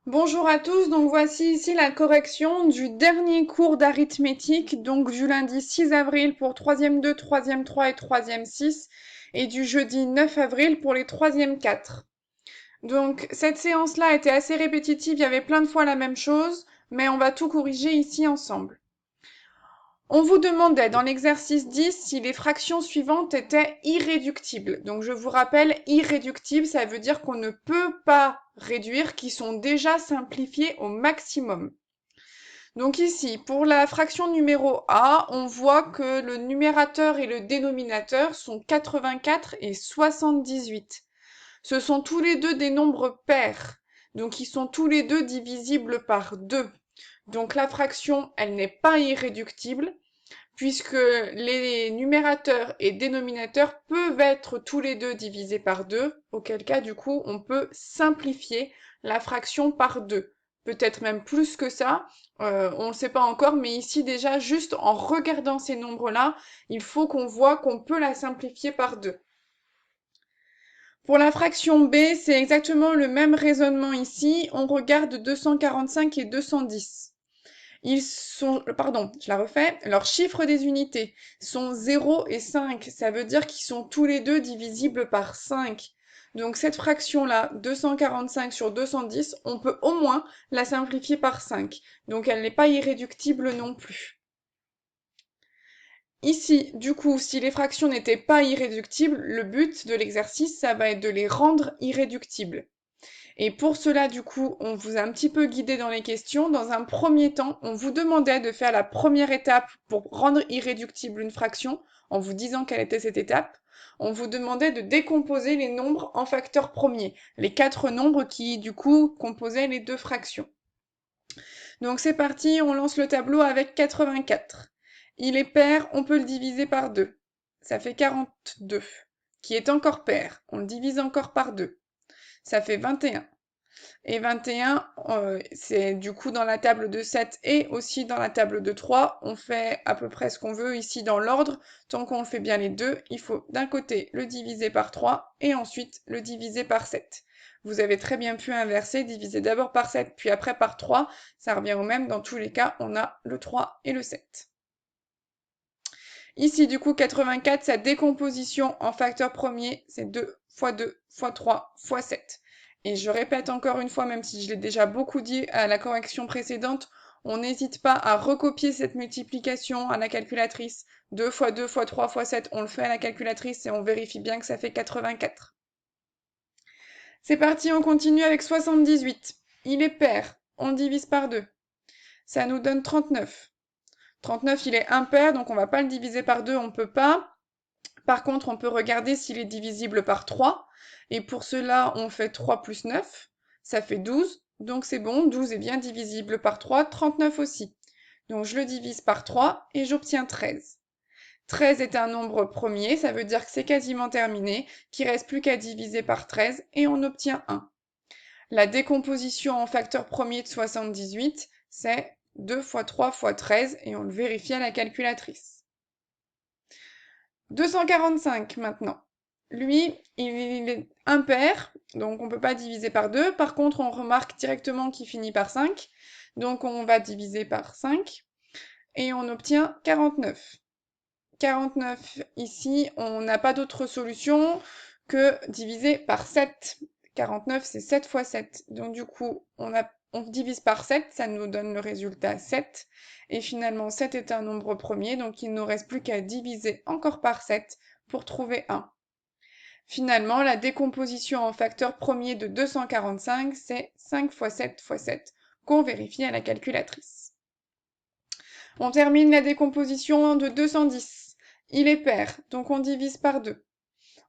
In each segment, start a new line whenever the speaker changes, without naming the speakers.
Bonjour à tous, donc voici ici la correction du dernier cours d'arithmétique, donc du lundi 6 avril pour 3e 2, 3e 3 et 3e 6, et du jeudi 9 avril pour les 3e 4. Donc cette séance-là était assez répétitive, il y avait plein de fois la même chose, mais on va tout corriger ici ensemble. On vous demandait dans l'exercice 10 si les fractions suivantes étaient irréductibles. Donc je vous rappelle, irréductible, ça veut dire qu'on ne peut pas réduire, qui sont déjà simplifiées au maximum. Donc ici, pour la fraction numéro A, on voit que le numérateur et le dénominateur sont 84 et 78. Ce sont tous les deux des nombres pairs, donc ils sont tous les deux divisibles par 2. Donc la fraction, elle n'est pas irréductible, puisque les numérateurs et dénominateurs peuvent être tous les deux divisés par 2, auquel cas du coup on peut simplifier la fraction par 2. Peut-être même plus que ça, on ne le sait pas encore, mais ici déjà juste en regardant ces nombres-là, il faut qu'on voit qu'on peut la simplifier par 2. Pour la fraction b, c'est exactement le même raisonnement ici, on regarde 245 et 210. Je la refais, leurs chiffres des unités sont 0 et 5, ça veut dire qu'ils sont tous les deux divisibles par 5. Donc cette fraction-là, 245 sur 210, on peut au moins la simplifier par 5. Donc elle n'est pas irréductible non plus. Ici, du coup, si les fractions n'étaient pas irréductibles, le but de l'exercice, ça va être de les rendre irréductibles. Et pour cela, du coup, on vous a un petit peu guidé dans les questions. Dans un premier temps, on vous demandait de faire la première étape pour rendre irréductible une fraction, en vous disant quelle était cette étape. On vous demandait de décomposer les nombres en facteurs premiers, les 4 nombres qui, du coup, composaient les 2 fractions. Donc c'est parti, on lance le tableau avec 84. Il est pair, on peut le diviser par 2. Ça fait 42, qui est encore pair. On le divise encore par 2. Ça fait 21. Et 21, c'est du coup dans la table de 7 et aussi dans la table de 3. On fait à peu près ce qu'on veut ici dans l'ordre. Tant qu'on fait bien les deux, il faut d'un côté le diviser par 3 et ensuite le diviser par 7. Vous avez très bien pu inverser, diviser d'abord par 7 puis après par 3. Ça revient au même, dans tous les cas, on a le 3 et le 7. Ici, du coup, 84, sa décomposition en facteur premier, c'est 2 fois 2 fois 3 fois 7. Et je répète encore une fois, même si je l'ai déjà beaucoup dit à la correction précédente, on n'hésite pas à recopier cette multiplication à la calculatrice. 2 fois 2 fois 3 fois 7, on le fait à la calculatrice et on vérifie bien que ça fait 84. C'est parti, on continue avec 78. Il est pair, on divise par 2. Ça nous donne 39. 39, il est impair, donc on va pas le diviser par 2, on peut pas. Par contre, on peut regarder s'il est divisible par 3. Et pour cela, on fait 3 plus 9. Ça fait 12. Donc c'est bon, 12 est bien divisible par 3, 39 aussi. Donc je le divise par 3 et j'obtiens 13. 13 est un nombre premier, ça veut dire que c'est quasiment terminé, qu'il reste plus qu'à diviser par 13 et on obtient 1. La décomposition en facteur premier de 78, c'est 2 fois 3 fois 13 et on le vérifie à la calculatrice. 245 maintenant. Lui, il est impair, donc on ne peut pas diviser par 2. Par contre, on remarque directement qu'il finit par 5. Donc on va diviser par 5 et on obtient 49. 49 ici, on n'a pas d'autre solution que diviser par 7. 49, c'est 7 fois 7. Donc du coup, on divise par 7, ça nous donne le résultat 7. Et finalement, 7 est un nombre premier, donc il ne nous reste plus qu'à diviser encore par 7 pour trouver 1. Finalement, la décomposition en facteur premier de 245, c'est 5 fois 7 fois 7, qu'on vérifie à la calculatrice. On termine la décomposition de 210. Il est pair, donc on divise par 2.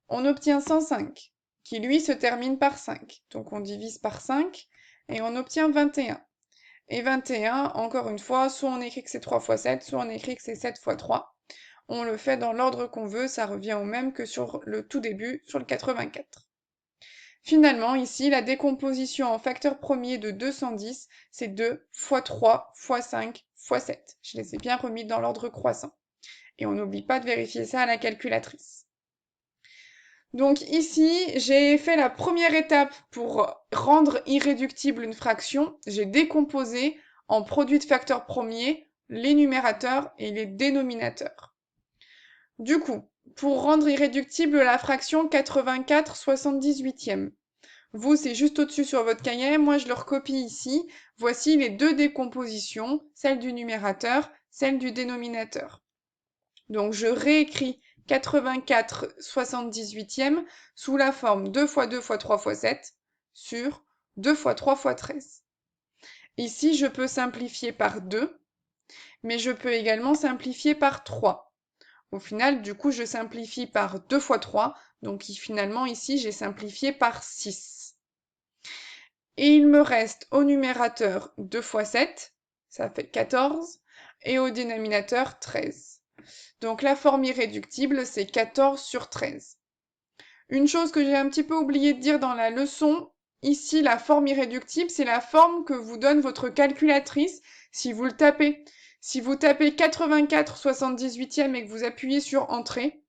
On obtient 105, qui lui se termine par 5. Donc on divise par 5 et on obtient 21. Et 21, encore une fois, soit on écrit que c'est 3 fois 7, soit on écrit que c'est 7 fois 3. On le fait dans l'ordre qu'on veut, ça revient au même que sur le tout début, sur le 84. Finalement, ici, la décomposition en facteur premier de 210, c'est 2 fois 3 fois 5 fois 7. Je les ai bien remis dans l'ordre croissant. Et on n'oublie pas de vérifier ça à la calculatrice. Donc ici, j'ai fait la première étape pour rendre irréductible une fraction. J'ai décomposé en produit de facteurs premiers les numérateurs et les dénominateurs. Du coup, pour rendre irréductible la fraction 84/78e, vous, c'est juste au-dessus sur votre cahier, moi je le recopie ici. Voici les deux décompositions, celle du numérateur, celle du dénominateur. Donc je réécris 84/78e sous la forme 2 fois 2 fois 3 fois 7 sur 2 fois 3 fois 13. Ici, je peux simplifier par 2, mais je peux également simplifier par 3. Au final, du coup, je simplifie par 2 fois 3, donc finalement ici, j'ai simplifié par 6. Et il me reste au numérateur 2 fois 7, ça fait 14, et au dénominateur 13. Donc la forme irréductible, c'est 14 sur 13. Une chose que j'ai un petit peu oublié de dire dans la leçon, ici la forme irréductible, c'est la forme que vous donne votre calculatrice si vous le tapez. Si vous tapez 84/78e et que vous appuyez sur Entrée,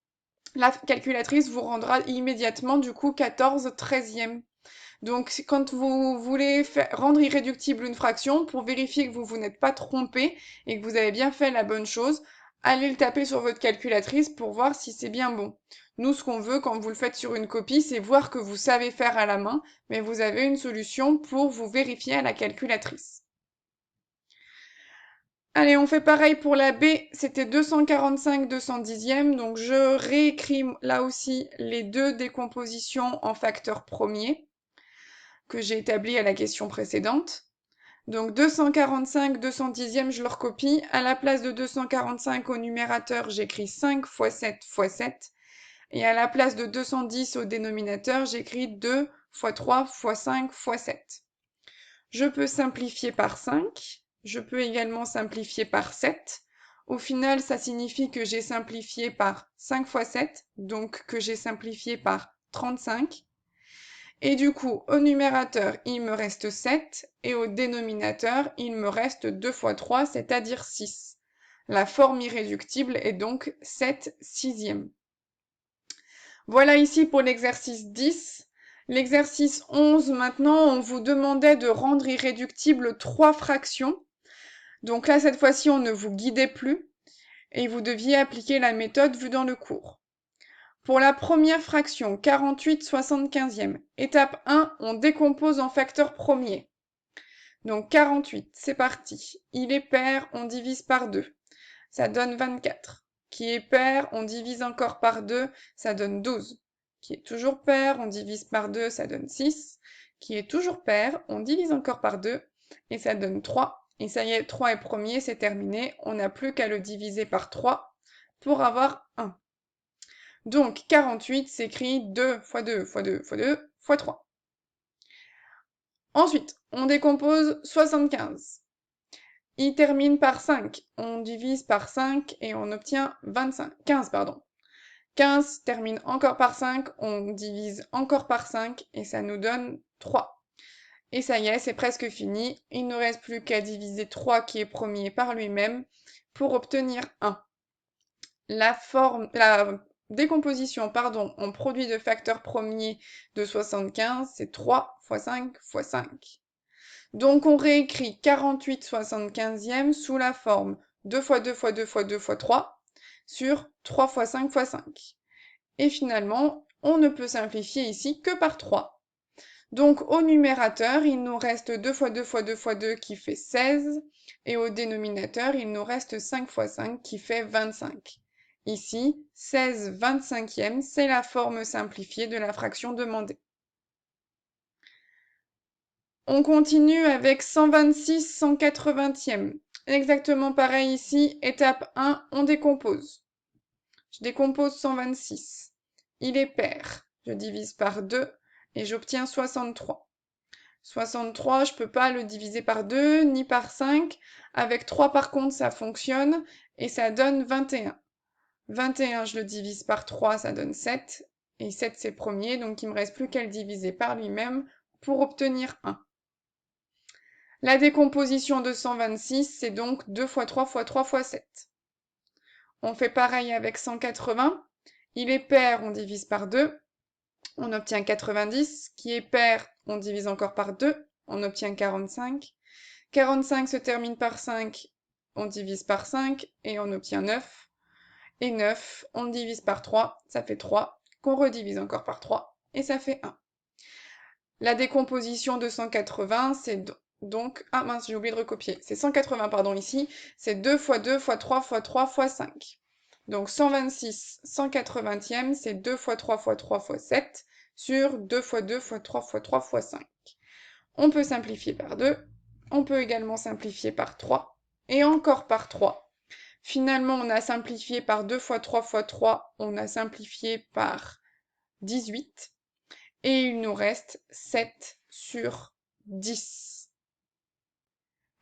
la calculatrice vous rendra immédiatement du coup 14/13e. Donc, quand vous voulez rendre irréductible une fraction, pour vérifier que vous vous n'êtes pas trompé et que vous avez bien fait la bonne chose, allez le taper sur votre calculatrice pour voir si c'est bien bon. Nous, ce qu'on veut quand vous le faites sur une copie, c'est voir que vous savez faire à la main, mais vous avez une solution pour vous vérifier à la calculatrice. Allez, on fait pareil pour la B, c'était 245/210e, donc je réécris là aussi les deux décompositions en facteurs premiers que j'ai établi à la question précédente. Donc 245/210e, je le recopie. À la place de 245 au numérateur, j'écris 5 fois 7 fois 7. Et à la place de 210 au dénominateur, j'écris 2 fois 3 fois 5 fois 7. Je peux simplifier par 5. Je peux également simplifier par 7. Au final, ça signifie que j'ai simplifié par 5 fois 7, donc que j'ai simplifié par 35. Et du coup, au numérateur, il me reste 7, et au dénominateur, il me reste 2 fois 3, c'est-à-dire 6. La forme irréductible est donc 7/6. Voilà ici pour l'exercice 10. L'exercice 11, maintenant, on vous demandait de rendre irréductible 3 fractions. Donc là, cette fois-ci, on ne vous guidait plus, et vous deviez appliquer la méthode vue dans le cours. Pour la première fraction, 48/75e, étape 1, on décompose en facteurs premiers. Donc 48, c'est parti. Il est pair, on divise par 2. Ça donne 24. Qui est pair, on divise encore par 2, ça donne 12. Qui est toujours pair, on divise par 2, ça donne 6. Qui est toujours pair, on divise encore par 2, et ça donne 3. Et ça y est, 3 est premier, c'est terminé. On n'a plus qu'à le diviser par 3 pour avoir 1. Donc 48 s'écrit 2 fois 2 fois 2 fois 2 fois 3. Ensuite, on décompose 75. Il termine par 5. On divise par 5 et on obtient 15, pardon. 15 termine encore par 5, on divise encore par 5 et ça nous donne 3. Et ça y est, c'est presque fini. Il ne reste plus qu'à diviser 3 qui est premier par lui-même pour obtenir 1. La décomposition, en produit de facteurs premiers de 75, c'est 3 fois 5 fois 5. Donc on réécrit 48/75e sous la forme 2 fois 2 fois 2 fois 2 fois 3 sur 3 fois 5 fois 5. Et finalement, on ne peut simplifier ici que par 3. Donc au numérateur, il nous reste 2 fois 2 fois 2 fois 2 qui fait 16, et au dénominateur, il nous reste 5 fois 5 qui fait 25. Ici, 16/25e, c'est la forme simplifiée de la fraction demandée. On continue avec 126/180e. Exactement pareil ici, étape 1, on décompose. Je décompose 126. Il est pair. Je divise par 2 et j'obtiens 63. 63, je ne peux pas le diviser par 2 ni par 5. Avec 3 par contre, ça fonctionne et ça donne 21. 21, je le divise par 3, ça donne 7. Et 7, c'est premier, donc il ne me reste plus qu'à le diviser par lui-même pour obtenir 1. La décomposition de 126, c'est donc 2 fois 3 fois 3 fois 7. On fait pareil avec 180. Il est pair, on divise par 2. on obtient 90, qui est pair, on divise encore par 2, on obtient 45. 45 se termine par 5, on divise par 5, et on obtient 9. Et 9, on le divise par 3, ça fait 3, qu'on redivise encore par 3, et ça fait 1. La décomposition de 180, c'est donc... Ah mince, j'ai oublié de recopier. C'est 180, pardon, ici. C'est 2 fois 2 fois 3 fois 3 fois 5. Donc 126 180e, c'est 2 fois 3 fois 3 fois 7 sur 2 fois 2 fois 3 fois 3 fois 5. On peut simplifier par 2. On peut également simplifier par 3. Et encore par 3. Finalement, on a simplifié par 2 fois 3 fois 3. On a simplifié par 18. Et il nous reste 7 sur 10.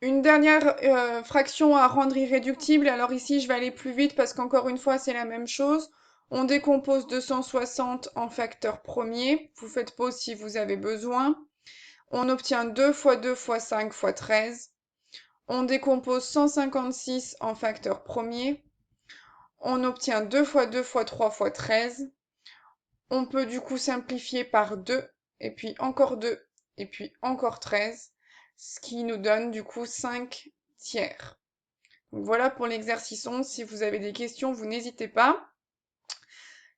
Une dernière fraction à rendre irréductible. Alors ici, je vais aller plus vite parce qu'encore une fois, c'est la même chose. On décompose 260 en facteur premier. Vous faites pause si vous avez besoin. On obtient 2 fois 2 fois 5 fois 13. On décompose 156 en facteur premier. On obtient 2 fois 2 fois 3 fois 13. On peut du coup simplifier par 2, et puis encore 2, et puis encore 13, ce qui nous donne du coup 5 tiers. Donc voilà pour l'exercice 11. Si vous avez des questions, vous n'hésitez pas.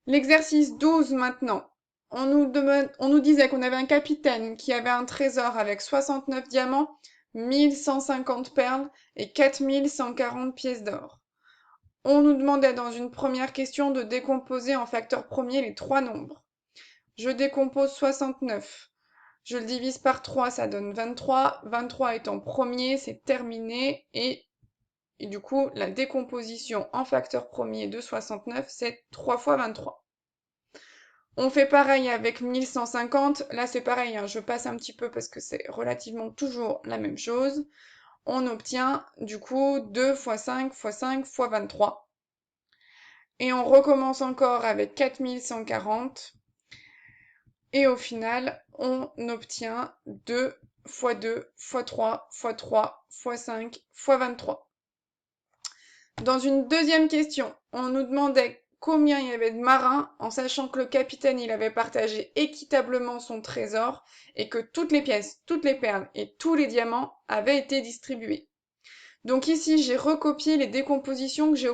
L'exercice 12 maintenant. On nous disait qu'on avait un capitaine qui avait un trésor avec 69 diamants, 1150 perles et 4140 pièces d'or. On nous demandait dans une première question de décomposer en facteur premier les trois nombres. Je décompose 69. Je le divise par 3, ça donne 23. 23 étant premier, c'est terminé. Et du coup, la décomposition en facteur premier de 69, c'est 3 fois 23. On fait pareil avec 1150. Là, c'est pareil, hein, je passe un petit peu parce que c'est relativement toujours la même chose. On obtient du coup 2 fois 5 fois 5 fois 23. Et on recommence encore avec 4140. Et au final, on obtient 2 fois 2 fois 3 fois 3 fois 5 fois 23. Dans une deuxième question, on nous demandait combien il y avait de marins, en sachant que le capitaine il avait partagé équitablement son trésor et que toutes les pièces, toutes les perles et tous les diamants avaient été distribués. Donc ici, j'ai recopié les décompositions que j'ai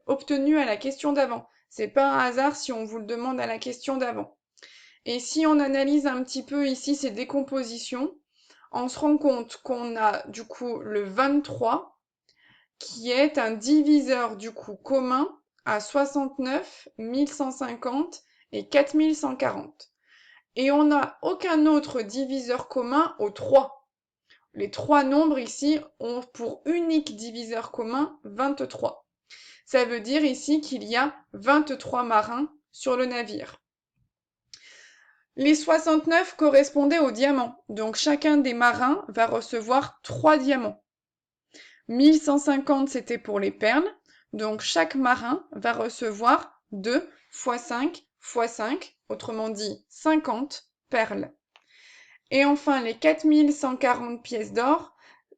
obtenues à la question d'avant. C'est pas un hasard si on vous le demande à la question d'avant. Et si on analyse un petit peu ici ces décompositions, on se rend compte qu'on a du coup le 23 qui est un diviseur du coup commun à 69, 1150 et 4140. Et on n'a aucun autre diviseur commun aux 3. Les trois nombres ici ont pour unique diviseur commun 23. Ça veut dire ici qu'il y a 23 marins sur le navire. Les 69 correspondaient aux diamants, donc chacun des marins va recevoir 3 diamants. 1150 c'était pour les perles, donc chaque marin va recevoir 2 fois 5 fois 5, autrement dit 50 perles. Et enfin les 4140 pièces d'or,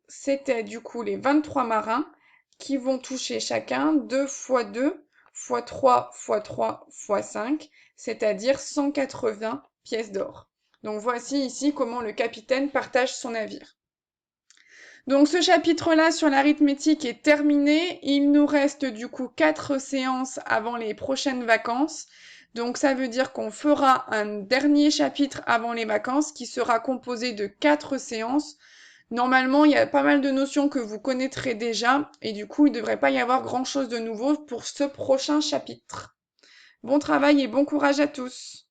c'était du coup les 23 marins qui vont toucher chacun 2 fois 2 fois 3 fois 3 fois 5, c'est-à-dire 180 pièces d'or. Donc voici ici comment le capitaine partage son navire. Donc ce chapitre-là sur l'arithmétique est terminé. Il nous reste du coup 4 séances avant les prochaines vacances. Donc ça veut dire qu'on fera un dernier chapitre avant les vacances qui sera composé de 4 séances. Normalement, il y a pas mal de notions que vous connaîtrez déjà et du coup, il ne devrait pas y avoir grand-chose de nouveau pour ce prochain chapitre. Bon travail et bon courage à tous!